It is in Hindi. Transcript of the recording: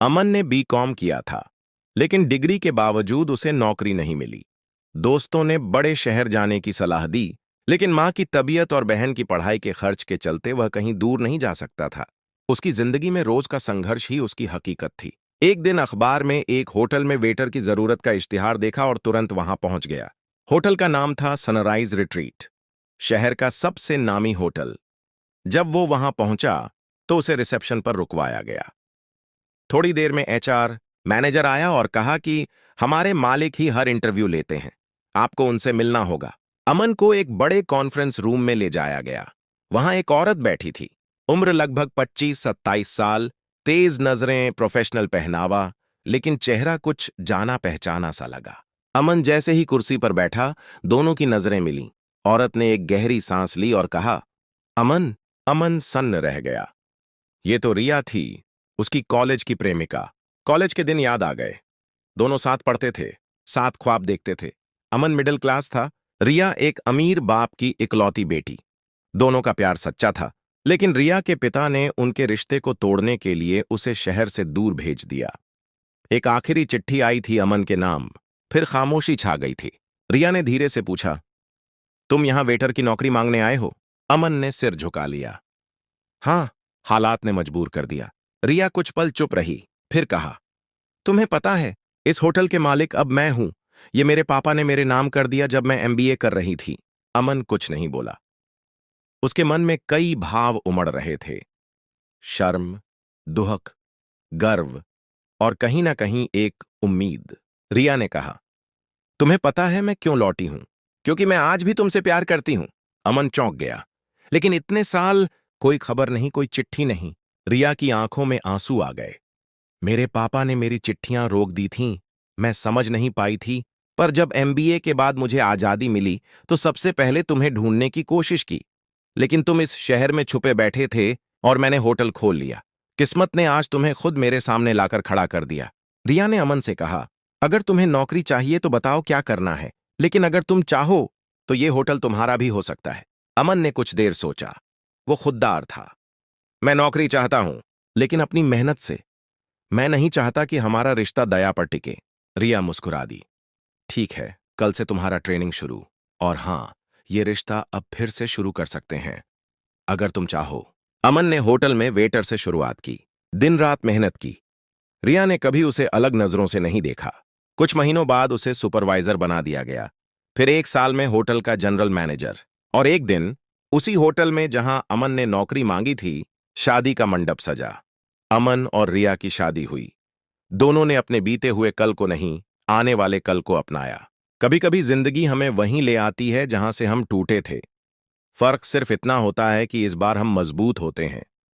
अमन ने बीकॉम किया था, लेकिन डिग्री के बावजूद उसे नौकरी नहीं मिली। दोस्तों ने बड़े शहर जाने की सलाह दी, लेकिन मां की तबीयत और बहन की पढ़ाई के खर्च के चलते वह कहीं दूर नहीं जा सकता था। उसकी जिंदगी में रोज का संघर्ष ही उसकी हकीकत थी। एक दिन अखबार में एक होटल में वेटर की जरूरत का इश्तिहार देखा और तुरंत वहां पहुंच गया। होटल का नाम था सनराइज रिट्रीट, शहर का सबसे नामी होटल। जब वो वहां पहुंचा तो उसे रिसेप्शन पर रुकवाया गया। थोड़ी देर में एचआर मैनेजर आया और कहा कि हमारे मालिक ही हर इंटरव्यू लेते हैं, आपको उनसे मिलना होगा। अमन को एक बड़े कॉन्फ्रेंस रूम में ले जाया गया। वहां एक औरत बैठी थी, उम्र लगभग 25-27 साल, तेज नजरें, प्रोफेशनल पहनावा, लेकिन चेहरा कुछ जाना पहचाना सा लगा। अमन जैसे ही कुर्सी पर बैठा, दोनों की नजरें मिलीं। औरत ने एक गहरी सांस ली और कहा, अमन। अमन सन्न रह गया। ये तो रिया थी, उसकी कॉलेज की प्रेमिका। कॉलेज के दिन याद आ गए। दोनों साथ पढ़ते थे, साथ ख्वाब देखते थे। अमन मिडिल क्लास था, रिया एक अमीर बाप की इकलौती बेटी। दोनों का प्यार सच्चा था, लेकिन रिया के पिता ने उनके रिश्ते को तोड़ने के लिए उसे शहर से दूर भेज दिया। एक आखिरी चिट्ठी आई थी अमन के नाम, फिर खामोशी छा गई थी। रिया ने धीरे से पूछा, तुम यहां वेटर की नौकरी मांगने आए हो? अमन ने सिर झुका लिया। हाँ, हालात ने मजबूर कर दिया। रिया कुछ पल चुप रही, फिर कहा, तुम्हें पता है, इस होटल के मालिक अब मैं हूं। ये मेरे पापा ने मेरे नाम कर दिया जब मैं एमबीए कर रही थी। अमन कुछ नहीं बोला। उसके मन में कई भाव उमड़ रहे थे, शर्म, दुहक, गर्व और कहीं ना कहीं एक उम्मीद। रिया ने कहा, तुम्हें पता है मैं क्यों लौटी हूं? क्योंकि मैं आज भी तुमसे प्यार करती हूं। अमन चौंक गया। लेकिन इतने साल कोई खबर नहीं, कोई चिट्ठी नहीं। रिया की आंखों में आंसू आ गए। मेरे पापा ने मेरी चिट्ठियां रोक दी थीं, मैं समझ नहीं पाई थी। पर जब एमबीए के बाद मुझे आजादी मिली तो सबसे पहले तुम्हें ढूंढने की कोशिश की। लेकिन तुम इस शहर में छुपे बैठे थे और मैंने होटल खोल लिया। किस्मत ने आज तुम्हें खुद मेरे सामने लाकर खड़ा कर दिया। रिया ने अमन से कहा, अगर तुम्हें नौकरी चाहिए तो बताओ क्या करना है, लेकिन अगर तुम चाहो तो ये होटल तुम्हारा भी हो सकता है। अमन ने कुछ देर सोचा। वो खुददार था। मैं नौकरी चाहता हूं, लेकिन अपनी मेहनत से। मैं नहीं चाहता कि हमारा रिश्ता दया पर टिके। रिया मुस्कुरा दी। ठीक है, कल से तुम्हारा ट्रेनिंग शुरू। और हां, ये रिश्ता अब फिर से शुरू कर सकते हैं, अगर तुम चाहो। अमन ने होटल में वेटर से शुरुआत की, दिन रात मेहनत की। रिया ने कभी उसे अलग नजरों से नहीं देखा। कुछ महीनों बाद उसे सुपरवाइजर बना दिया गया, फिर एक साल में होटल का जनरल मैनेजर। और एक दिन उसी होटल में जहां अमन ने नौकरी मांगी थी, शादी का मंडप सजा। अमन और रिया की शादी हुई। दोनों ने अपने बीते हुए कल को नहीं, आने वाले कल को अपनाया। कभी कभी जिंदगी हमें वहीं ले आती है जहां से हम टूटे थे। फर्क सिर्फ इतना होता है कि इस बार हम मजबूत होते हैं।